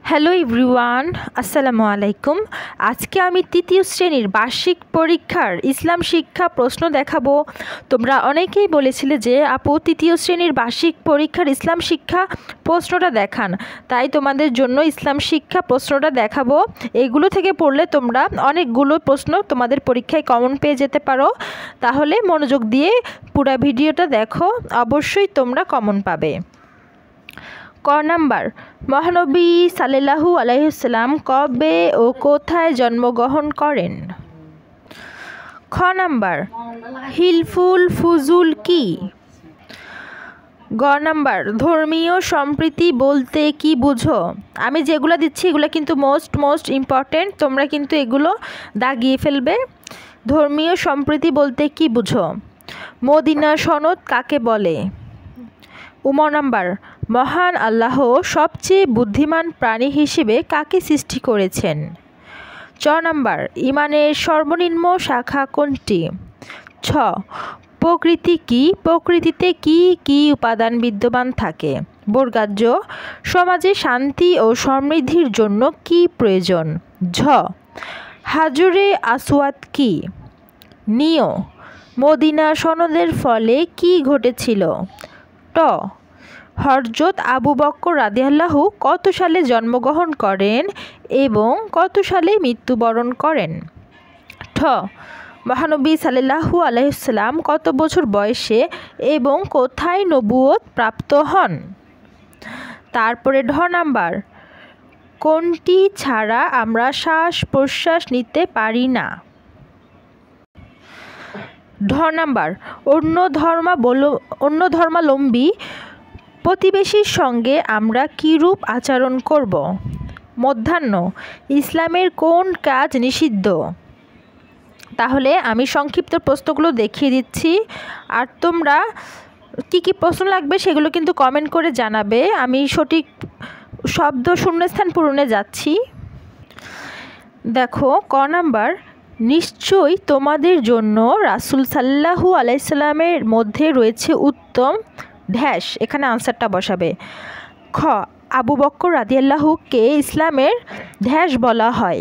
Hello everyone, আসসালামু আলাইকুম। আজকে আমি তৃতীয় শ্রেণীর বার্ষিক পরীক্ষার ইসলাম শিক্ষা প্রশ্ন দেখাবো। তোমরা অনেকেই বলেছিলে যে আপু তৃতীয় শ্রেণীর বার্ষিক পরীক্ষার ইসলাম শিক্ষা প্রশ্নটা দেখান, তাই তোমাদের জন্য ইসলাম শিক্ষা প্রশ্নটা দেখাবো। এগুলো থেকে পড়লে তোমরা অনেকগুলো প্রশ্ন তোমাদের পরীক্ষায় কমন পেয়ে যেতে পারো। তাহলে মনোযোগ দিয়ে পুরো ভিডিওটা দেখো, অবশ্যই তোমরা কমন পাবে। ক নাম্বার, মহানবী সাল্লাল্লাহু আলাইহি ওয়াসাল্লাম কবে ও কোথায় জন্মগ্রহণ করেন? খ নাম্বার, হিলফুল ফুজুল কি? গ নাম্বার, ধর্মীয় সম্প্রীতি বলতে কি বুঝো? আমি যেগুলো দিচ্ছি এগুলো কিন্তু মোস্ট ইম্পর্টেন্ট, তোমরা কিন্তু এগুলো দাগিয়ে ফেলবে। ধর্মীয় সম্প্রীতি বলতে কি বুঝো? মদিনা সনদ কাকে বলে? উম নাম্বার, মহান আল্লাহ সবচেয়ে বুদ্ধিমান প্রাণী হিসেবে কাকে সৃষ্টি করেছেন? চ নাম্বার, ইমানের সর্বনিম্ন শাখা কোনটি? ছ, প্রকৃতি কি? প্রকৃতিতে কি কি উপাদান বিদ্যমান থাকে? বর্গাজ্য, সমাজে শান্তি ও সমৃদ্ধির জন্য কি প্রয়োজন? ঝ, হাজরে আসওয়াদ কি? নিয়, মদিনা সনদের ফলে কি ঘটেছিল? ট, হযরত আবু বকর রাদিয়াল্লাহু কত সালে জন্মগ্রহণ করেন এবং কত সালে মৃত্যুবরণ করেন? ঠ, মহানবী সাল্লাল্লাহু আলাইহি ওয়াসাল্লাম কত বছর বয়সে এবং কোথায় নবুয়ত প্রাপ্ত হন? তারপরে ঢ নাম্বার, কোনটি ছাড়া আমরা শ্বাস প্রশ্বাস নিতে পারি না? ঢ নাম্বার, অন্য ধর্মাবলম্বী প্রতিবেশীর সঙ্গে আমরা কীরূপ আচরণ করব? মধ্যাহ্ন, ইসলামের কোন কাজ নিষিদ্ধ? তাহলে আমি সংক্ষিপ্ত প্রশ্নগুলো দেখিয়ে দিচ্ছি, আর তোমরা কি প্রশ্ন লাগবে সেগুলো কিন্তু কমেন্ট করে জানাবে। আমি সঠিক শব্দ শূন্যস্থান পূরণে যাচ্ছি। দেখো, ক নাম্বার, নিশ্চয়ই তোমাদের জন্য রাসূল সাল্লাল্লাহু আলাইহি সাল্লামের মধ্যে রয়েছে উত্তম ড্যাশ, এখানে আনসারটা বসাবে। খ, আবু বকর রাদিয়াল্লাহুকে ইসলামের ড্যাশ বলা হয়?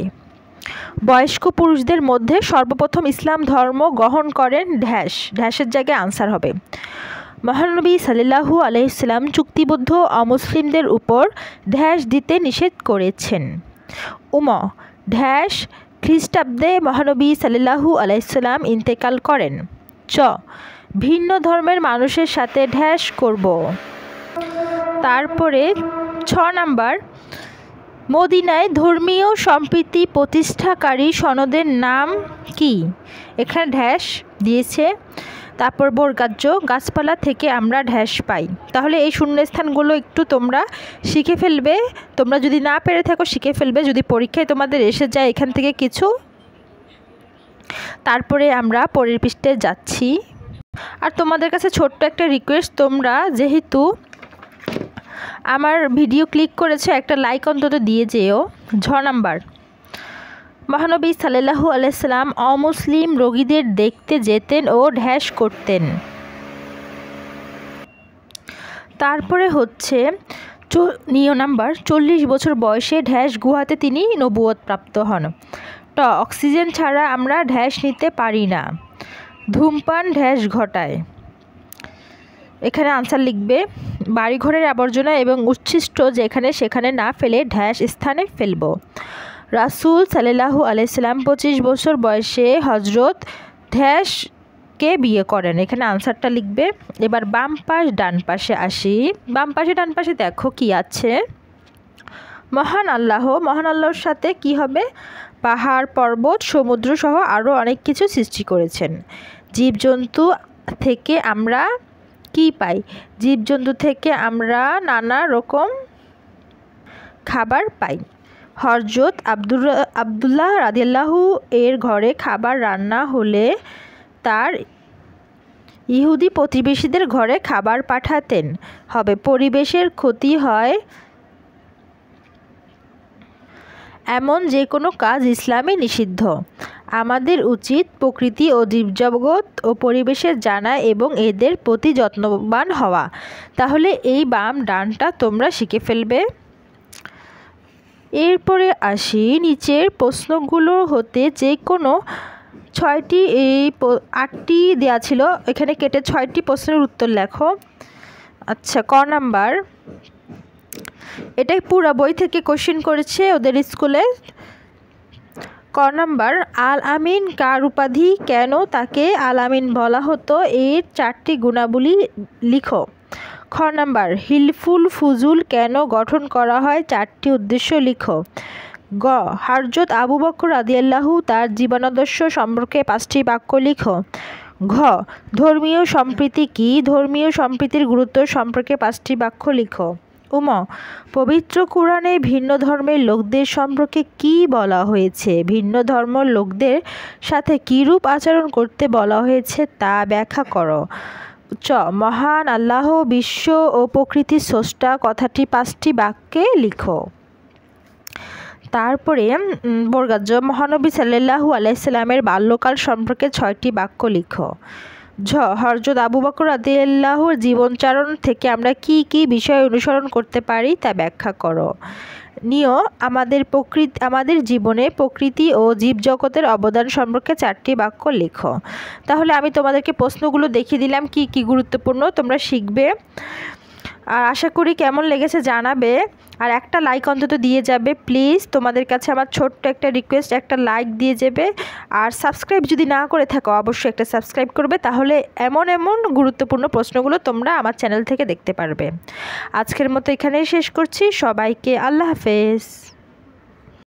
বয়স্ক পুরুষদের মধ্যে সর্বপ্রথম ইসলাম ধর্ম গ্রহণ করেন ড্যাশ, ড্যাশের জায়গায় আনসার হবে। মহানবী সাল্লাল্লাহু আলাইহি সাল্লাম চুক্তিবদ্ধ অমুসলিমদের উপর ড্যাশ দিতে নিষেধ করেছেন? উম ড্যাশ খ্রিস্টাব্দে মহানবী সাল্লাল্লাহু আলাইহি সাল্লাম ইন্তেকাল করেন? চ, ভিন্ন ধর্মের মানুষের সাথে ড্যাশ করব। তারপরে ছ নাম্বার, মদিনায় ধর্মীয় সম্প্রীতি প্রতিষ্ঠাকারী সনদের নাম কি? এখানে ড্যাশ দিয়েছে। তারপর বর্গাজ্য, গাছপালা থেকে আমরা ড্যাশ পাই। তাহলে এই শূন্যস্থানগুলো একটু তোমরা শিখে ফেলবে, তোমরা যদি না পেরে থাকো শিখে ফেলবে, যদি পরীক্ষায় তোমাদের এসে যায় এখান থেকে কিছু। তারপরে আমরা পরের পৃষ্ঠায় যাচ্ছি। আর তোমাদের কাছে ছোট্ট একটা রিকোয়েস্ট, তোমরা যেহেতু আমার ভিডিও ক্লিক করেছো একটা লাইক অন্তত দিয়ে যেও। ঝ নাম্বার, মহানবী সাল্লাল্লাহু আলাইহি সাল্লাম অমুসলিম রোগীদের দেখতে যেতেন ও ড্যাশ করতেন? তারপরে হচ্ছে নিয় নাম্বার, 40 বছর বয়সে ড্যাশ গুহাতে তিনি নবুয়ত প্রাপ্ত হন? ট, অক্সিজেন ছাড়া আমরা ড্যাশ নিতে পারি না? ধূমপান ড্যাশ ঘটায়? এখানে আনসার লিখবে। বাড়িঘরের আবর্জনা এবং উচ্ছিষ্ট যেখানে সেখানে না ফেলে ড্যাশ স্থানে ফেলব? রাসূল সাল্লাল্লাহু আলাইহি সাল্লাম 25 বছর বয়সে হযরত ড্যাশকে বিয়ে করেন? এখানে আনসারটা লিখবে। এবার বাম পাশ ডান পাশে আসি। বাম পাশে ডান পাশে দেখো কি আছে। মহান আল্লাহর সাথে কি হবে? পাহাড় পর্বত সমুদ্র সহ আরও অনেক কিছু সৃষ্টি করেছেন। জীবজন্তু থেকে আমরা কি পাই? জীবজন্তু থেকে আমরা নানা রকম খাবার পাই। হযরত আব্দুল্লাহ রাদিয়াল্লাহু এর ঘরে খাবার রান্না হলে তার ইহুদি প্রতিবেশীদের ঘরে খাবার পাঠাতেন হবে। পরিবেশের ক্ষতি হয় এমন যে কোনো কাজ ইসলামে নিষিদ্ধ। আমাদের উচিত প্রকৃতি ও জীবজগৎ ও পরিবেশের জানা এবং এদের প্রতি যত্নবান হওয়া। তাহলে এই বাম ডানটা তোমরা শিখে ফেলবে। এরপরে আসি নিচের প্রশ্নগুলো হতে যে কোনো 8টি দেওয়া ছিল, এখানে কেটে 6টি প্রশ্নের উত্তর লেখো। আচ্ছা, ক নাম্বার, এটাই পুরো বই থেকে কোশ্চেন করেছে ওদের স্কুলে। ক নাম্বার, আল আমিন কার উপাধি, কেন তাকে আল আমিন বলা হতো, এর 4টি গুণাবলী লিখো। খ নাম্বার, হিলফুল ফুজুল কেন গঠন করা হয়, 4টি উদ্দেশ্য লিখো। গ, হযরত আবু বকর রাদিয়াল্লাহু তার জীবনাদর্শ সম্পর্কে 5টি বাক্য লিখো। ঘ, ধর্মীয় সম্প্রীতি কি, ধর্মীয় সম্প্রীতির গুরুত্ব সম্পর্কে 5টি বাক্য লিখো। উম, পবিত্র কোরআনে ভিন্ন ধর্মের লোকদের সম্পর্কে কি বলা হয়েছে, ভিন্ন ধর্মের লোকদের সাথে কীরূপ আচরণ করতে বলা হয়েছে তা ব্যাখ্যা করো। চ, মহান আল্লাহ বিশ্ব ও প্রকৃতির স্রষ্টা কথাটি 5টি বাক্যে লিখো। তারপরে বর্গাজ, মহানবী সাল্লাল্লাহু আলাইহি সাল্লামের বাল্যকাল সম্পর্কে 6টি বাক্য লিখো। ঝ, হযরত আবু বকর রাদিয়াল্লাহুর জীবনচারণ থেকে আমরা কি কি বিষয় অনুসরণ করতে পারি তা ব্যাখ্যা করো। নিয়, আমাদের জীবনে প্রকৃতি ও জীবজগতের অবদান সম্পর্কে 4টি বাক্য লেখো। তাহলে আমি তোমাদেরকে প্রশ্নগুলো দেখিয়ে দিলাম কি কি গুরুত্বপূর্ণ, তোমরা শিখবে। আর আশা করি কেমন লেগেছে জানাবে, আর একটা লাইক অন্তত দিয়ে যাবে প্লিজ। তোমাদের কাছে আমার ছোট্ট একটা রিকোয়েস্ট, একটা লাইক দিয়ে যাবে। আর সাবস্ক্রাইব যদি না করে থাকো অবশ্যই একটা সাবস্ক্রাইব করবে, তাহলে এমন গুরুত্বপূর্ণ প্রশ্নগুলো তোমরা আমার চ্যানেল থেকে দেখতে পারবে। আজকের মতো এখানেই শেষ করছি, সবাইকে আল্লাহ হাফেজ।